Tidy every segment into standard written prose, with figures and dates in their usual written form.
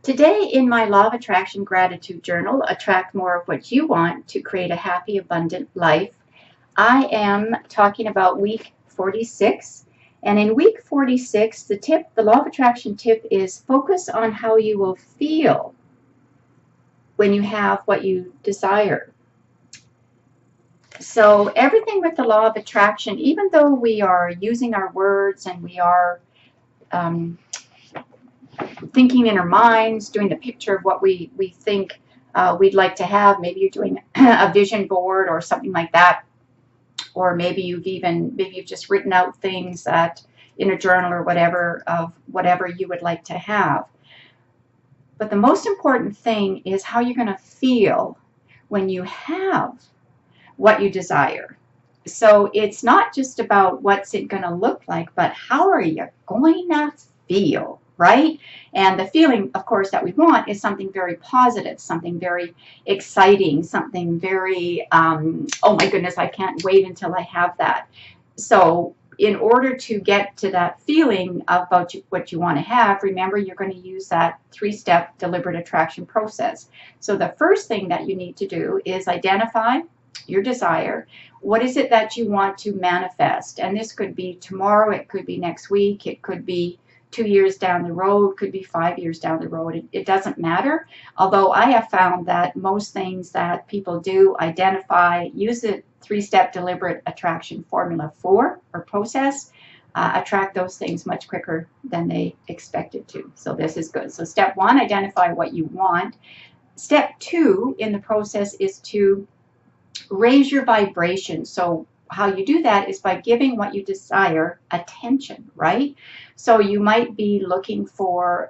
Today in my Law of Attraction Gratitude Journal, Attract More of What You Want to Create a Happy, Abundant Life, I am talking about week 46. And in week 46, the Law of Attraction tip is focus on how you will feel when you have what you desire. So everything with the Law of Attraction, even though we are using our words and we are thinking in our minds, doing the picture of what we think we'd like to have. Maybe you're doing a vision board or something like that, or maybe you've just written out things that in a journal or whatever of whatever you would like to have. But the most important thing is how you're going to feel when you have what you desire. So it's not just about what's it going to look like, but how are you going to feel, right? And the feeling, of course, that we want is something very positive, something very exciting, something very, oh my goodness, I can't wait until I have that. So in order to get to that feeling about what you want to have, remember you're going to use that 3-step deliberate attraction process. So the first thing that you need to do is identify your desire. What is it that you want to manifest? And this could be tomorrow, it could be next week, it could be 2 years down the road, could be 5 years down the road. It doesn't matter. Although I have found that most things that people do identify, use the 3-step deliberate attraction formula for or process, attract those things much quicker than they expected to. So this is good. So step 1, identify what you want. Step 2 in the process is to raise your vibration. So how you do that is by giving what you desire attention, right? So you might be looking for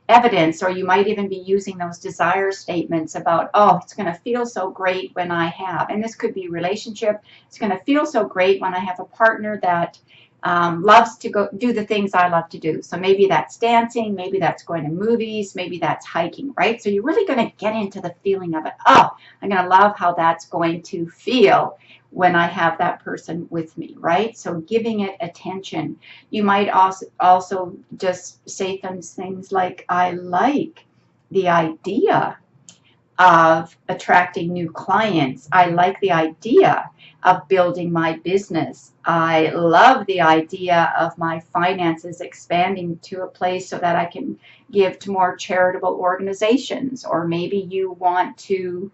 evidence, or you might even be using those desire statements about, oh, it's going to feel so great when I have, and this could be relationship, it's going to feel so great when I have a partner that loves to go do the things I love to do. So maybe that's dancing, maybe that's going to movies, maybe that's hiking, right? So you're really going to get into the feeling of it. Oh, I'm going to love how that's going to feel when I have that person with me, right? So giving it attention. You might also just say things like, I like the idea of attracting new clients. I like the idea of building my business. I love the idea of my finances expanding to a place so that I can give to more charitable organizations. Or maybe you want to,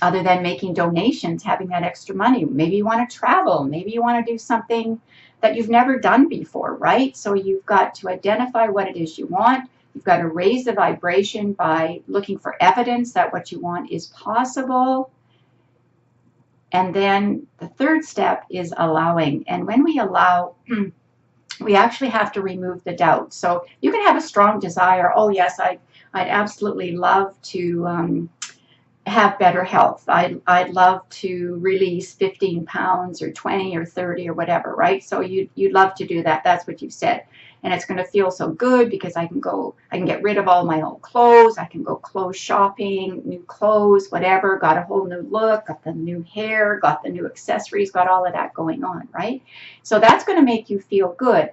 other than making donations, having that extra money, maybe you want to travel, maybe you want to do something that you've never done before, right? So you've got to identify what it is you want. You've got to raise the vibration by looking for evidence that what you want is possible. And then the third step is allowing. And when we allow, we actually have to remove the doubt. So you can have a strong desire. Oh, yes, I'd absolutely love to have better health. I'd love to release 15 pounds or 20 or 30 or whatever, right? So you'd love to do that. That's what you've said. And it's going to feel so good because I can get rid of all my old clothes. I can go clothes shopping, new clothes, whatever, got a whole new look, got the new hair, got the new accessories, got all of that going on, right? So that's going to make you feel good.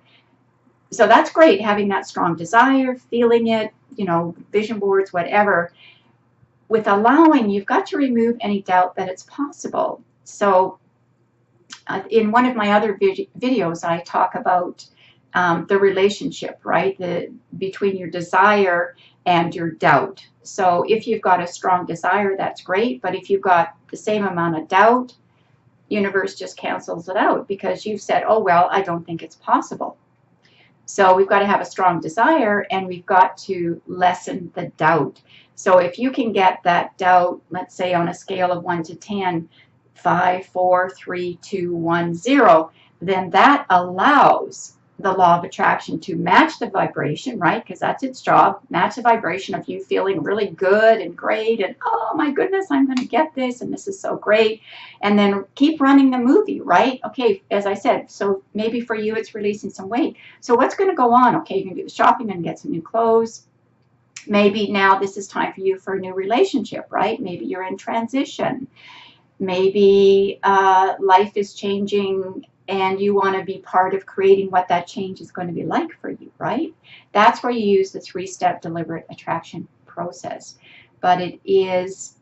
So that's great, having that strong desire, feeling it, vision boards, whatever. With allowing, you've got to remove any doubt that it's possible. So in one of my other videos, I talk about the relationship, right, between your desire and your doubt. So if you've got a strong desire, that's great. But if you've got the same amount of doubt, universe just cancels it out because you've said, oh, well, I don't think it's possible. So we've got to have a strong desire, and we've got to lessen the doubt. So if you can get that doubt, let's say on a scale of 1 to 10, 5, 4, 3, 2, 1, 0, then that allows the law of attraction to match the vibration, right? Because that's its job, match the vibration of you feeling really good and great and, oh my goodness, I'm going to get this and this is so great. And then keep running the movie, right? Okay, as I said, so maybe for you it's releasing some weight. So what's going to go on? Okay, you can do the shopping and get some new clothes. Maybe now this is time for you for a new relationship, right? Maybe you're in transition. Maybe life is changing and you want to be part of creating what that change is going to be like for you. right? That's where you use the 3-step deliberate attraction process. But it is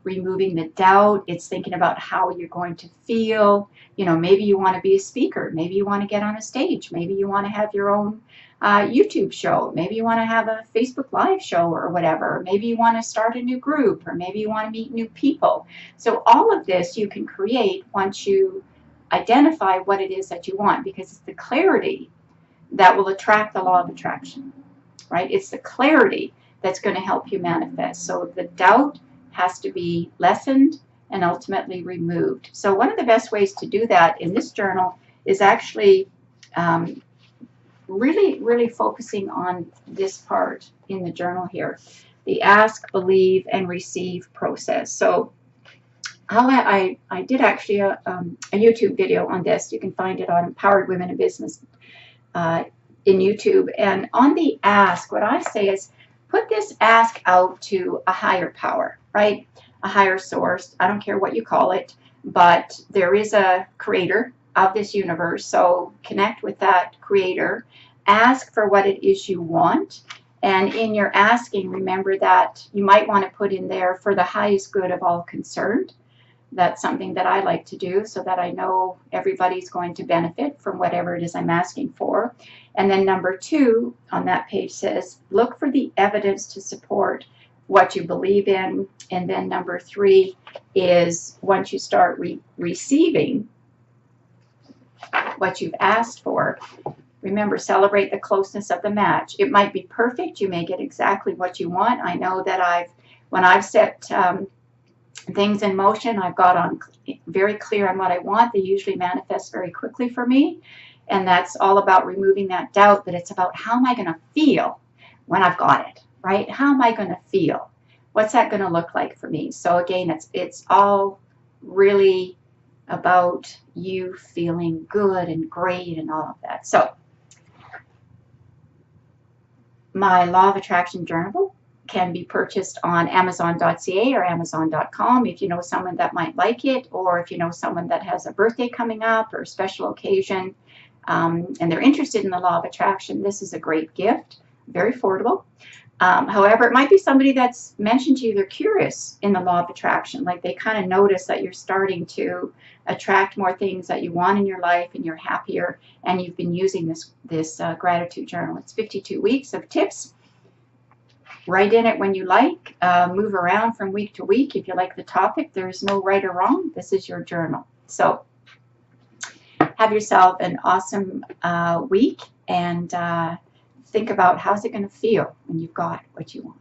removing the doubt. It's thinking about how you're going to feel. You know, maybe you want to be a speaker. Maybe you want to get on a stage. Maybe you want to have your own YouTube show. Maybe you want to have a Facebook Live show or whatever. Maybe you want to start a new group, or maybe you want to meet new people. So all of this you can create once you identify what it is that you want, because it's the clarity that will attract the law of attraction, right? It's the clarity that's going to help you manifest. So the doubt has to be lessened and ultimately removed. So one of the best ways to do that in this journal is actually really focusing on this part in the journal here, the ask, believe, and receive process. So I did actually a YouTube video on this. You can find it on Empowered Women in Business in YouTube. And on the ask, what I say is put this ask out to a higher power, right? A higher source. I don't care what you call it, but there is a creator of this universe. So connect with that creator. Ask for what it is you want. And in your asking, remember that you might want to put in there for the highest good of all concerned. That's something that I like to do so that I know everybody's going to benefit from whatever it is I'm asking for. And then number 2 on that page says, look for the evidence to support what you believe in. And then number 3 is once you start receiving what you've asked for, remember, celebrate the closeness of the match. It might be perfect. You may get exactly what you want. I know that when I've set things in motion, I've got on very clear on what I want. They usually manifest very quickly for me. And that's all about removing that doubt, that it's about how am I going to feel when I've got it, right? How am I going to feel? What's that going to look like for me? So again, it's all really about you feeling good and great and all of that. So my Law of Attraction Journal can be purchased on Amazon.ca or Amazon.com if you know someone that might like it, or if you know someone that has a birthday coming up or a special occasion and they're interested in the Law of Attraction. This is a great gift, very affordable. However, it might be somebody that's mentioned to you they're curious in the Law of Attraction, like they kind of notice that you're starting to attract more things that you want in your life and you're happier, and you've been using this gratitude journal. It's 52 weeks of tips. Write in it when you like. Move around from week to week if you like the topic. There's no right or wrong. This is your journal. So have yourself an awesome week, and think about how's it going to feel when you've got what you want.